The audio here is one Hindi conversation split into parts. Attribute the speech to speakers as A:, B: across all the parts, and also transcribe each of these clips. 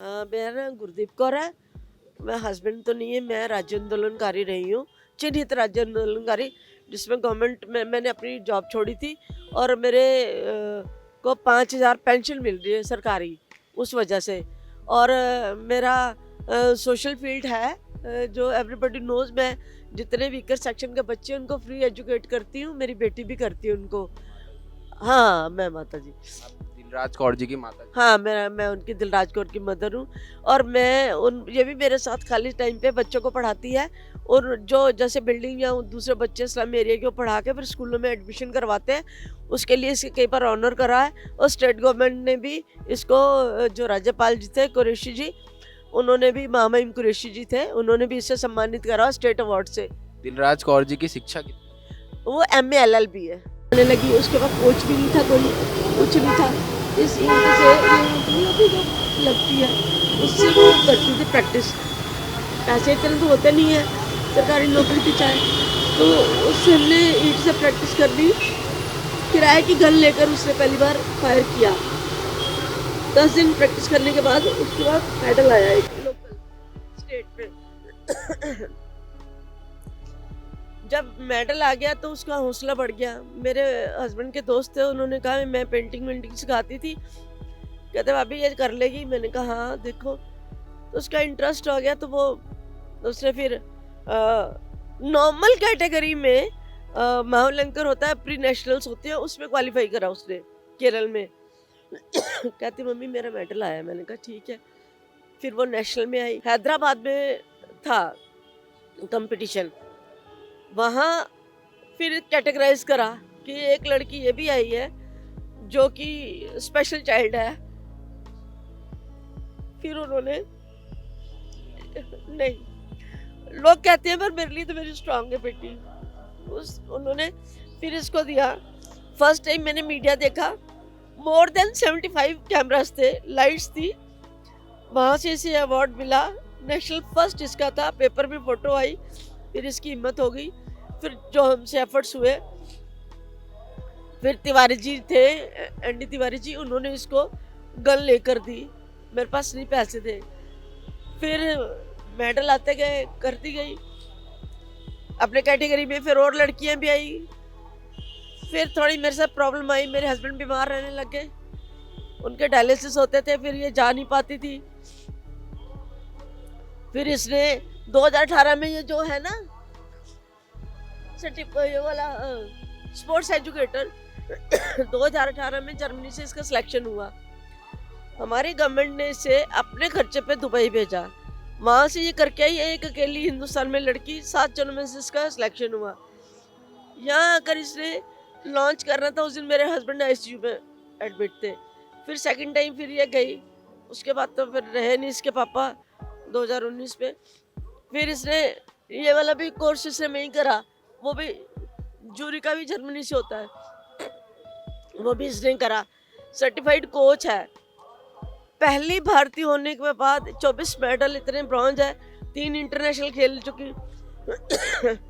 A: मेरा नाम गुरदीप कौर है। मैं हस्बैंड तो नहीं है, मैं राज्य आंदोलनकारी रही हूँ, चिन्हित राज्य आंदोलनकारी, जिसमें गवर्नमेंट में मैंने अपनी जॉब छोड़ी थी और मेरे को 5,000 पेंशन मिल रही है सरकारी उस वजह से। और मेरा सोशल फील्ड है, जो एवरीबडी नोज। मैं जितने वीकर सेक्शन के बच्चे हैं उनको फ्री एजुकेट करती हूँ, मेरी बेटी भी करती है उनको। हाँ, मैं माता जी।
B: आप दिलराज कौर जी की माता जी।
A: हाँ, मैं उनकी दिलराज कौर की मदर हूँ। और मैं उन ये भी मेरे साथ खाली टाइम पे बच्चों को पढ़ाती है। और जो जैसे बिल्डिंग या दूसरे बच्चे स्लम एरिया के पढ़ा के फिर स्कूलों में एडमिशन करवाते हैं, उसके लिए इसके कई बार ऑनर करा है। और स्टेट गवर्नमेंट ने भी इसको जो राज्यपाल जी थे कुरैशी जी, उन्होंने भी, मामईम कुरैशी जी थे, उन्होंने भी इससे सम्मानित करा स्टेट अवार्ड से।
B: दिलराज कौर जी की शिक्षा की
A: वो MA LLB है। आने लगी, उसके बाद कोच भी नहीं था, कोई कुछ नहीं था। इस ईंट से ये ईंट नहीं होती जो लगती है, उससे वो करती थी प्रैक्टिस। पैसे इतने तो होते नहीं है, सरकारी नौकरी थी चाहे, तो उससे हमने ईंट से प्रैक्टिस कर ली। किराए की गन लेकर उसने पहली बार फायर किया। 10 दिन प्रैक्टिस करने के बाद उसके बाद मेडल आया एक लोकल स्टेट पे। जब मेडल आ गया तो उसका हौसला बढ़ गया। मेरे हस्बैंड के दोस्त थे, उन्होंने कहा मैं पेंटिंग वेंटिंग सिखाती थी, कहते भाभी ये कर लेगी। मैंने कहा हाँ देखो। तो उसका इंटरेस्ट हो गया, तो वो उसने फिर नॉर्मल कैटेगरी में महावलंकर होता है, प्री नेशनल्स होते हैं, उसमें क्वालिफाई करा उसने केरल में। कहती मम्मी मेरा मेडल आया। मैंने कहा ठीक है। फिर वो नेशनल में आई, हैदराबाद में था कंपटीशन, वहाँ फिर कैटेगराइज करा कि एक लड़की ये भी आई है जो कि स्पेशल चाइल्ड है। फिर उन्होंने, नहीं, लोग कहते हैं पर मेरे लिए तो मेरी स्ट्रांग है बेटी। उन्होंने फिर इसको दिया। फर्स्ट टाइम मैंने मीडिया देखा, मोर देन 75 कैमरास थे, लाइट्स थी, वहाँ से इसे अवार्ड मिला। नेशनल फर्स्ट इसका था, पेपर में फोटो आई। फिर इसकी हिम्मत हो गई, फिर जो हमसे एफर्ट्स हुए, फिर तिवारी जी थे, एनडी तिवारी जी, उन्होंने इसको गन लेकर दी। मेरे पास नहीं पैसे थे। फिर मेडल आते गए, करती गई अपने कैटेगरी में। फिर और लड़कियां भी आई। फिर थोड़ी मेरे साथ प्रॉब्लम आई, मेरे हस्बैंड बीमार रहने लग गए, उनके डायलिसिस होते थे, फिर ये जा नहीं पाती थी। फिर इसने 2018 में ये जो है ना ये वाला स्पोर्ट्स एजुकेटर, 2018 में जर्मनी से इसका सिलेक्शन हुआ। हमारी गवर्नमेंट ने इसे अपने खर्चे पे दुबई भेजा, वहाँ से ये करके आई। एक अकेली हिंदुस्तान में लड़की, 7 जनों में से इसका सिलेक्शन हुआ। यहाँ आकर इसने लॉन्च करना था, उस दिन मेरे हस्बैंड ICU में एडमिट थे। फिर सेकंड टाइम फिर ये गई, उसके बाद तो फिर रहे नहीं इसके पापा 2019 में। फिर इसने ये वाला भी कोर्स इसने नहीं करा, वो भी जूरी का भी जर्मनी से होता है, वो भी इसने करा। सर्टिफाइड कोच है। पहली भारतीय होने के बाद 24 मेडल, इतने ब्रॉन्ज है, 3 इंटरनेशनल खेल चुकी।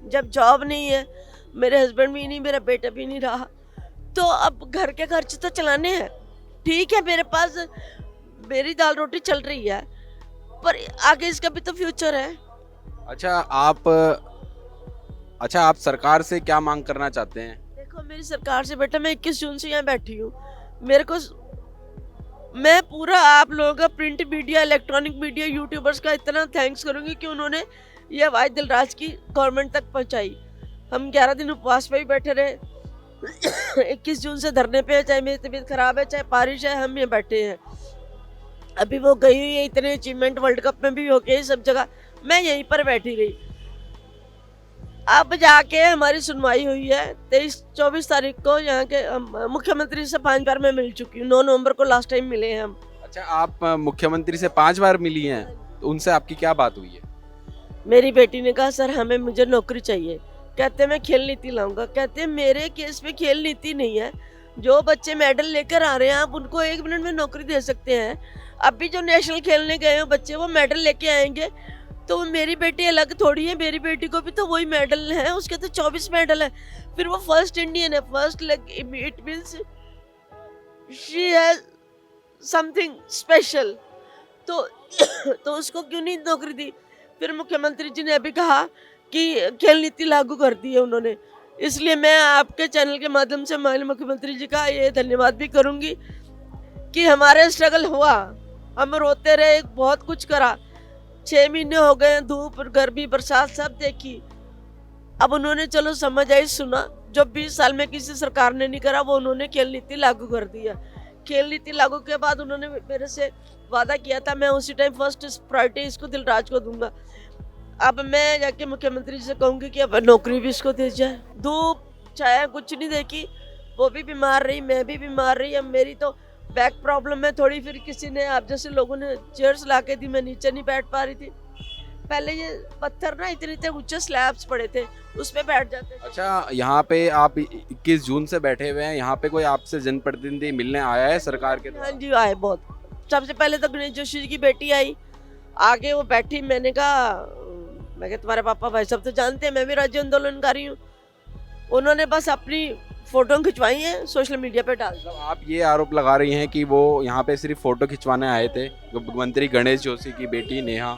A: जब जॉब नहीं है, मेरे हस्बैंड भी नहीं, मेरा बेटा भी नहीं रहा, तो अब घर के खर्च तो चलाने हैं। ठीक है, मेरे पास मेरी दाल रोटी चल रही है, पर आगे इसका भी तो फ्यूचर है।
B: अच्छा आप सरकार से क्या मांग करना चाहते हैं?
A: देखो मेरी सरकार से, बेटा मैं 21 जून से यहाँ बैठी हूँ। मेरे को, मैं पूरा आप लोगों का, print media, electronic media, YouTubers का इतना थैंक्स करूँगी कि उन्होंने ये आवाज़ दिलराज की गवर्नमेंट तक पहुँचाई। हम 11 दिन उपवास पे भी बैठे रहे। 21 जून से धरने पे, चाहे मेरी तबीयत खराब है, चाहे बारिश है, हम यहाँ बैठे हैं। अभी वो गई हुई है, इतने अचीवमेंट वर्ल्ड कप में भी हो गए सब जगह, मैं यहीं पर बैठी रही। अब जाके हमारी सुनवाई हुई है 23-24 तारीख को। यहाँ के मुख्यमंत्री से 5 बार मैं मिल चुकी हूँ, 9 नवंबर को लास्ट टाइम मिले हैं हम।
B: अच्छा, आप मुख्यमंत्री से 5 बार मिली हैं, तो उनसे आपकी क्या बात हुई है?
A: मेरी बेटी ने कहा सर हमें, मुझे नौकरी चाहिए। कहते मैं खेल नीति लाऊंगा। कहते मेरे केस में खेल नीति नहीं है, जो बच्चे मेडल लेकर आ रहे हैं आप उनको 1 मिनट में नौकरी दे सकते हैं। अभी जो नेशनल खेलने गए हो बच्चे, वो मेडल लेके आएंगे, तो मेरी बेटी अलग थोड़ी है। मेरी बेटी को भी तो वही मेडल है, उसके तो 24 मेडल है। फिर वो फर्स्ट इंडियन है, first, it means she has something special. तो तो उसको क्यों नहीं नौकरी दी? फिर मुख्यमंत्री जी ने अभी कहा कि खेल नीति लागू कर दी है उन्होंने। इसलिए मैं आपके चैनल के माध्यम से माननीय मुख्यमंत्री जी का ये धन्यवाद भी करूंगी कि हमारे स्ट्रगल हुआ, हम रोते रहे, बहुत कुछ करा, 6 महीने हो गए, धूप गर्मी बरसात सब देखी। अब उन्होंने चलो समझ आई, सुना, जो 20 साल में किसी सरकार ने नहीं करा वो उन्होंने खेल नीति लागू कर दिया। खेल नीति लागू के बाद उन्होंने मेरे से वादा किया था, मैं उसी टाइम फर्स्ट प्रायोरिटी इसको दिलराज को दूंगा। अब मैं जाके मुख्यमंत्री जी से कहूंगी कि अब नौकरी भी इसको दे जाए। धूप छाया कुछ नहीं देखी, वो भी बीमार रही, मैं भी बीमार रही। अब मेरी तो बैक प्रॉब्लम है थोड़ी, फिर किसी ने आप जैसे लोगों ने चेयर्स ला के दी, मैं नीचे नहीं बैठ पा रही थी। पहले ये पत्थर ना इतने इतने ऊंचे स्लैब्स पड़े थे, उस पे बैठ जाते थे।
B: अच्छा, यहाँ पे आप 21 जून से बैठे हुए हैं, यहाँ पे कोई आपसे जनप्रतिनिधि मिलने आया है सरकार के
A: हाँ
B: द्वारा?
A: जी आए बहुत। सबसे पहले तो गणेश जोशी जी की बेटी आई, आगे वो बैठी, मैंने कहा तुम्हारे पापा भाई सब तो जानते हैं, मैं भी राज्य आंदोलनकारी हूँ। उन्होंने बस अपनी फोटो खिंचवाई है, सोशल मीडिया पे डाल दी।
B: मतलब आप ये आरोप लगा रही हैं कि वो यहाँ पे सिर्फ फोटो खिंचवाने आए थे, मंत्री गणेश जोशी की बेटी नेहा?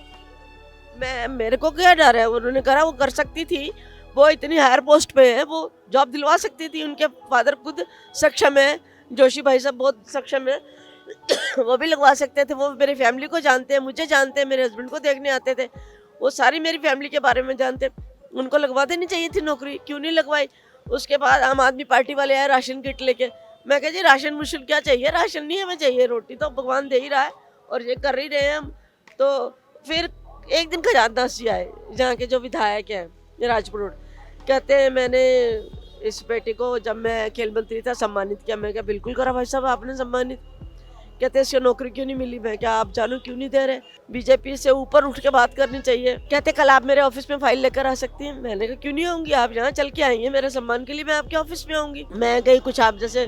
A: मेरे को क्या डर है, उन्होंने करा, वो कर सकती थी, वो इतनी हायर पोस्ट पे है, वो जॉब दिलवा सकती थी। उनके फादर खुद सक्षम है, जोशी भाई साहब बहुत सक्षम है, वो भी लगवा सकते थे। वो मेरी फैमिली को जानते हैं, मुझे जानते हैं, मेरे हस्बैंड को देखने आते थे, वो सारी मेरी फैमिली के बारे में जानते। उनको लगवा देनी चाहिए थी नौकरी, क्यों नहीं लगवाई? उसके बाद आम आदमी पार्टी वाले आए राशन किट लेके, मैं कहा जी राशन मुश्किल क्या चाहिए, राशन नहीं हमें चाहिए, रोटी तो भगवान दे ही रहा है और ये कर ही रहे हैं हम। तो फिर एक दिन खजानदास जी आए, जहाँ के जो विधायक हैं राजपुर रोड, कहते हैं मैंने इस बेटे को जब मैं खेल मंत्री था सम्मानित किया। मैं क्या बिल्कुल करा भाई साहब आपने सम्मानित। कहते हैं इसको नौकरी क्यों नहीं मिली? मैं क्या आप जानो क्यों नहीं दे रहे? बीजेपी से ऊपर उठ के बात करनी चाहिए। कहते कल आप मेरे ऑफिस में फाइल लेकर आ सकती हैं। मैंने कहा क्यों नहीं आऊंगी, आप यहाँ चल के आई हैं मेरे सम्मान के लिए, मैं आपके ऑफिस में आऊंगी। मैं गई, कुछ आप जैसे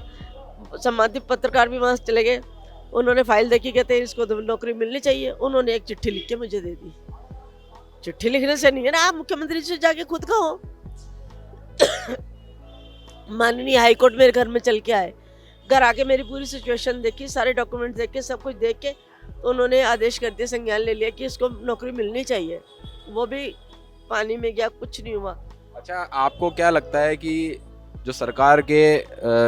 A: सम्मानित पत्रकार भी वहाँ चले गए, उन्होंने फाइल देखी, कहते हैं इसको नौकरी मिलनी चाहिए। उन्होंने एक चिट्ठी लिख के मुझे दे दी। चिट्ठी लिखने से नहीं है ना, आप मुख्यमंत्री से जाके खुद कहो। माननीय हाईकोर्ट मेरे घर में चल के आए, घर आके मेरी पूरी सिचुएशन देखी, सारे डॉक्यूमेंट देख के, सब कुछ देख के तो उन्होंने आदेश कर दिया, संज्ञान ले लिया कि इसको नौकरी मिलनी चाहिए। वो भी पानी में गया, कुछ नहीं हुआ।
B: अच्छा, आपको क्या लगता है कि जो सरकार के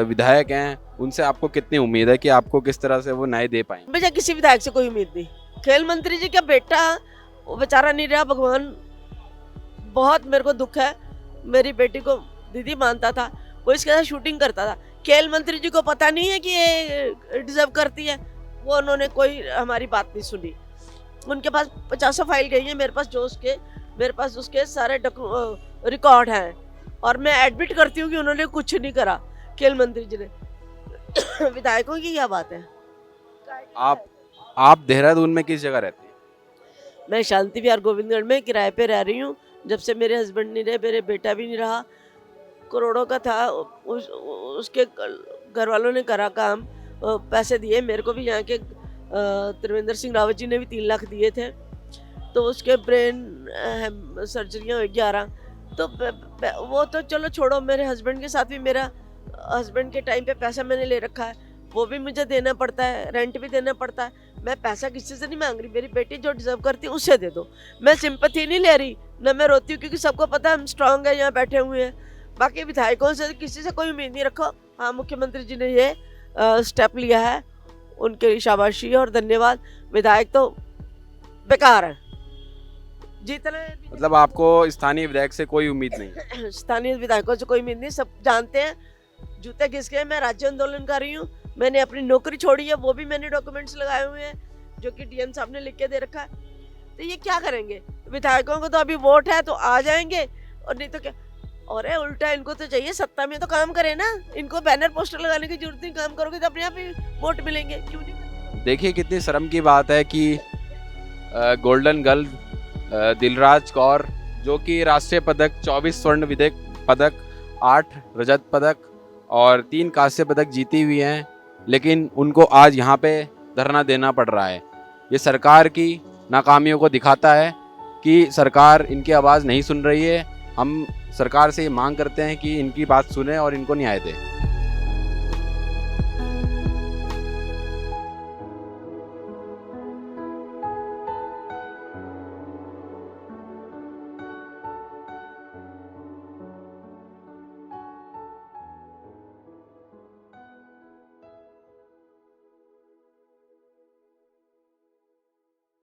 B: विधायक हैं उनसे आपको कितनी उम्मीद है कि आपको किस तरह से वो न्याय दे पाएंगे?
A: मुझे किसी विधायक से कोई उम्मीद नहीं। खेल मंत्री जी का बेटा वो बेचारा नहीं रहा, भगवान, बहुत मेरे को दुख है। मेरी बेटी को दीदी मानता था, वो इसके साथ शूटिंग करता था। खेल मंत्री जी को पता नहीं है कि ये डिजर्व करती है, वो उन्होंने कोई हमारी बात नहीं सुनी। उनके पास 50 फाइल गई है, मेरे पास उसके सारे रिकॉर्ड हैं, और मैं एडमिट करती हूँ कि उन्होंने कुछ नहीं करा खेल मंत्री जी ने। विधायकों की क्या बात है।
B: आप देहरादून में किस जगह रहती हैं?
A: मैं शांति विहार गोविंदगढ़ में किराए पे रह रही हूँ। जब से मेरे हस्बैंड नहीं रहे, मेरे बेटा भी नहीं रहा, करोड़ों का था, उसके घर वालों ने करा काम, पैसे दिए मेरे को भी। यहाँ के त्रिवेंद्र सिंह रावत जी ने भी 3 लाख दिए थे, तो उसके ब्रेन सर्जरियाँ हुई 11। तो वो तो चलो छोड़ो, मेरे हस्बैंड के साथ भी मेरा हस्बैंड के टाइम पे पैसा मैंने ले रखा है, वो भी मुझे देना पड़ता है, रेंट भी देना पड़ता है। मैं पैसा किसी से नहीं मांग रही, मेरी बेटी जो डिजर्व करती है उसे दे दो। मैं सिंपैथी नहीं ले रही, न मैं रोती हूँ, क्योंकि सबको पता है हम स्ट्रांग है, यहाँ बैठे हुए हैं। बाकी विधायकों से किसी से कोई उम्मीद नहीं रखो। हाँ, मुख्यमंत्री जी ने ये स्टेप लिया है, उनके लिए शाबाशी और धन्यवाद। विधायक तो बेकार है, जितने
B: मतलब आपको स्थानीय विधायक से कोई उम्मीद नहीं?
A: स्थानीय विधायकों से कोई उम्मीद नहीं, सब जानते हैं जूते घिसके मैं राज्य आंदोलन कर रही हूँ। मैंने अपनी नौकरी छोड़ी है, वो भी मैंने डॉक्यूमेंट्स लगाए हुए हैं जो कि डीएम साहब ने लिख के दे रखा है। तो ये क्या करेंगे? विधायकों को तो अभी वोट है तो आ जाएंगे, और नहीं तो क्या। और उल्टा इनको तो चाहिए सत्ता में तो काम करे ना, इनको बैनर पोस्टर लगाने की जरूरत नहीं, काम करोगे तो अपने आप ही वोट मिलेंगे, क्यों नहीं?
B: देखिए कितनी शर्म की बात है कि गोल्डन गर्ल दिलराज कौर, जो कि राष्ट्रीय पदक 24 स्वर्ण विदेश पदक, 8 रजत पदक और 3 कांस्य पदक जीती हुई हैं, लेकिन उनको आज यहाँ पे धरना देना पड़ रहा है। ये सरकार की नाकामियों को दिखाता है कि सरकार इनकी आवाज़ नहीं सुन रही है। हम सरकार से ये मांग करते हैं कि इनकी बात सुने और इनको न्याय दे।